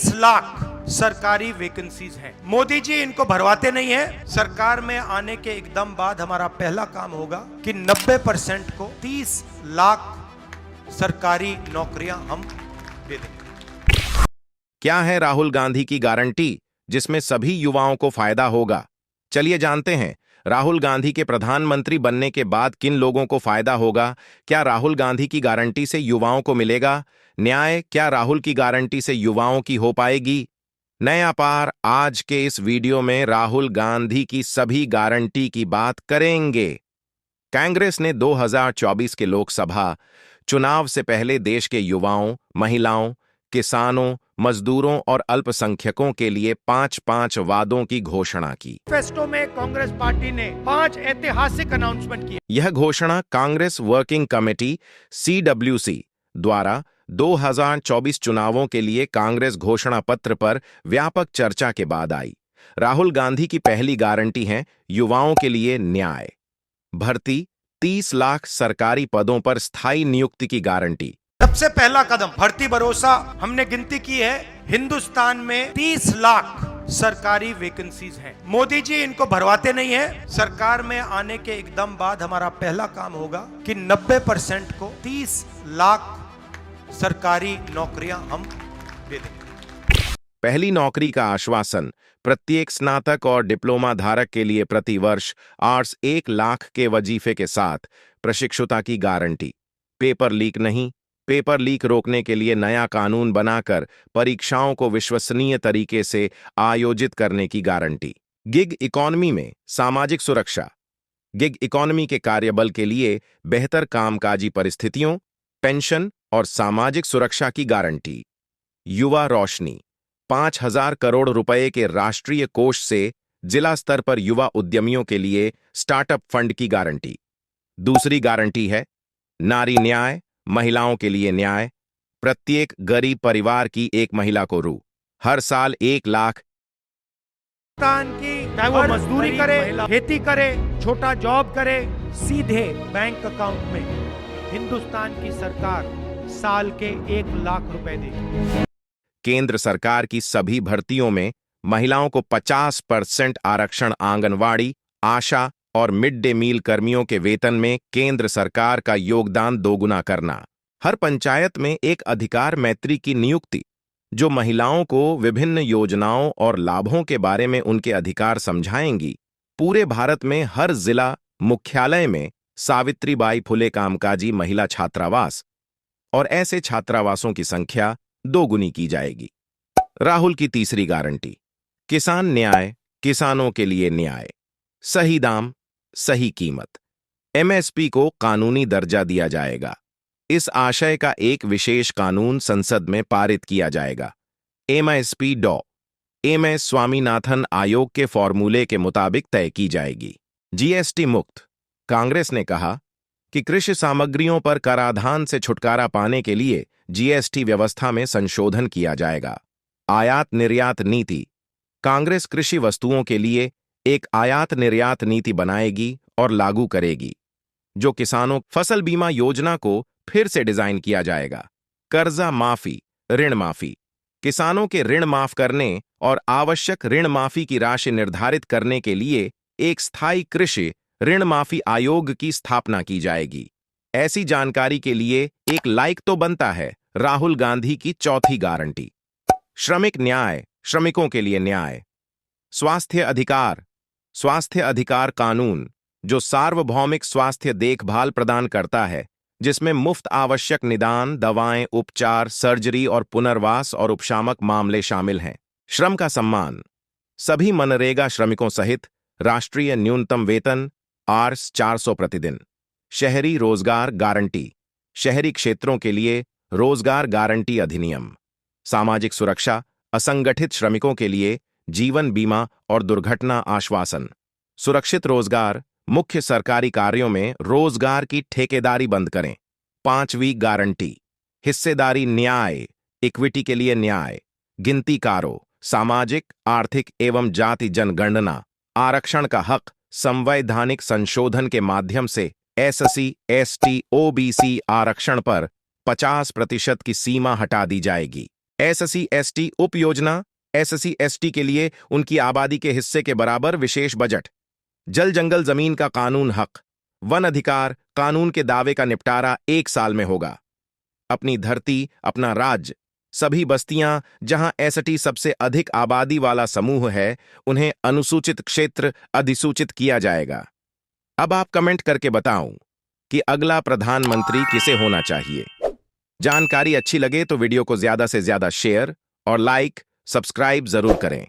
30 लाख सरकारी वैकेंसीज हैं। मोदी जी इनको भरवाते नहीं है। सरकार में आने के एकदम बाद हमारा पहला काम होगा कि 90% को 30 लाख सरकारी नौकरियां हम दे देंगे। क्या है राहुल गांधी की गारंटी जिसमें सभी युवाओं को फायदा होगा? चलिए जानते हैं। राहुल गांधी के प्रधानमंत्री बनने के बाद किन लोगों को फायदा होगा? क्या राहुल गांधी की गारंटी से युवाओं को मिलेगा न्याय? क्या राहुल की गारंटी से युवाओं की हो पाएगी नया पार? आज के इस वीडियो में राहुल गांधी की सभी गारंटी की बात करेंगे। कांग्रेस ने 2024 के लोकसभा चुनाव से पहले देश के युवाओं, महिलाओं, किसानों, मजदूरों और अल्पसंख्यकों के लिए 5-5 वादों की घोषणा की। फेस्टो में कांग्रेस पार्टी ने 5 ऐतिहासिक अनाउंसमेंट किए। यह घोषणा कांग्रेस वर्किंग कमेटी CWC द्वारा 2024 चुनावों के लिए कांग्रेस घोषणा पत्र पर व्यापक चर्चा के बाद आई। राहुल गांधी की पहली गारंटी है युवाओं के लिए न्याय। भर्ती 30 लाख सरकारी पदों पर स्थायी नियुक्ति की गारंटी। सबसे पहला कदम भर्ती भरोसा। हमने गिनती की है, हिंदुस्तान में 30 लाख सरकारी वैकेंसीज हैं। मोदी जी इनको भरवाते नहीं है। सरकार में आने के एकदम बाद हमारा पहला काम होगा कि 90% को 30 लाख सरकारी नौकरियां हम दे देंगे। पहली नौकरी का आश्वासन। प्रत्येक स्नातक और डिप्लोमा धारक के लिए प्रतिवर्ष 1 लाख के वजीफे के साथ प्रशिक्षुता की गारंटी। पेपर लीक नहीं। पेपर लीक रोकने के लिए नया कानून बनाकर परीक्षाओं को विश्वसनीय तरीके से आयोजित करने की गारंटी। गिग इकॉनमी में सामाजिक सुरक्षा। गिग इकॉनमी के कार्यबल के लिए बेहतर कामकाजी परिस्थितियों, पेंशन और सामाजिक सुरक्षा की गारंटी। युवा रोशनी। 5,000 करोड़ रुपए के राष्ट्रीय कोष से जिला स्तर पर युवा उद्यमियों के लिए स्टार्टअप फंड की गारंटी। दूसरी गारंटी है नारी न्याय। महिलाओं के लिए न्याय। प्रत्येक गरीब परिवार की एक महिला को हर साल 1 लाख की, चाहे वो मजदूरी करे, खेती करे, छोटा जॉब करे, सीधे बैंक अकाउंट में हिंदुस्तान की सरकार साल के 1 लाख रुपए देगी। केंद्र सरकार की सभी भर्तियों में महिलाओं को 50% आरक्षण। आंगनवाड़ी, आशा और मिड डे मील कर्मियों के वेतन में केंद्र सरकार का योगदान दोगुना करना। हर पंचायत में एक अधिकार मैत्री की नियुक्ति जो महिलाओं को विभिन्न योजनाओं और लाभों के बारे में उनके अधिकार समझाएंगी। पूरे भारत में हर जिला मुख्यालय में सावित्रीबाई फुले कामकाजी महिला छात्रावास और ऐसे छात्रावासों की संख्या 2 गुनी की जाएगी। राहुल की तीसरी गारंटी किसान न्याय। किसानों के लिए न्याय। सही दाम, सही कीमत। MSP को कानूनी दर्जा दिया जाएगा। इस आशय का एक विशेष कानून संसद में पारित किया जाएगा। MSP डॉ. MS स्वामीनाथन आयोग के फॉर्मूले के मुताबिक तय की जाएगी। GST मुक्त। कांग्रेस ने कहा कि कृषि सामग्रियों पर कराधान से छुटकारा पाने के लिए GST व्यवस्था में संशोधन किया जाएगा। आयात निर्यात नीति। कांग्रेस कृषि वस्तुओं के लिए एक आयात निर्यात नीति बनाएगी और लागू करेगी जो किसानों फसल बीमा योजना को फिर से डिजाइन किया जाएगा। कर्जा माफी, ऋण माफी। किसानों के ऋण माफ करने और आवश्यक ऋण माफी की राशि निर्धारित करने के लिए एक स्थायी कृषि ऋण माफी आयोग की स्थापना की जाएगी। ऐसी जानकारी के लिए एक लाइक तो बनता है। राहुल गांधी की चौथी गारंटी श्रमिक न्याय। श्रमिकों के लिए न्याय। स्वास्थ्य अधिकार। स्वास्थ्य अधिकार कानून जो सार्वभौमिक स्वास्थ्य देखभाल प्रदान करता है जिसमें मुफ्त आवश्यक निदान, दवाएं, उपचार, सर्जरी और पुनर्वास और उपशामक मामले शामिल हैं। श्रम का सम्मान। सभी मनरेगा श्रमिकों सहित राष्ट्रीय न्यूनतम वेतन Rs 400 प्रतिदिन। शहरी रोजगार गारंटी। शहरी क्षेत्रों के लिए रोजगार गारंटी अधिनियम। सामाजिक सुरक्षा। असंगठित श्रमिकों के लिए जीवन बीमा और दुर्घटना आश्वासन। सुरक्षित रोजगार। मुख्य सरकारी कार्यों में रोजगार की ठेकेदारी बंद करें। 5वीं गारंटी हिस्सेदारी न्याय। इक्विटी के लिए न्याय। गिनतीकारों। सामाजिक, आर्थिक एवं जाति जनगणना। आरक्षण का हक। संवैधानिक संशोधन के माध्यम से SC, ST, OBC आरक्षण पर 50% की सीमा हटा दी जाएगी। एससी एसटी उप योजना, एससी एसटी के लिए उनकी आबादी के हिस्से के बराबर विशेष बजट, जल जंगल जमीन का कानून हक, वन अधिकार कानून के दावे का निपटारा 1 साल में होगा। अपनी धरती, अपना राज्य, सभी बस्तियां जहां एसटी सबसे अधिक आबादी वाला समूह है, उन्हें अनुसूचित क्षेत्र अधिसूचित किया जाएगा। अब आप कमेंट करके बताओ कि अगला प्रधानमंत्री किसे होना चाहिए। जानकारी अच्छी लगे तो वीडियो को ज्यादा से ज्यादा शेयर और लाइक, सब्सक्राइब जरूर करें।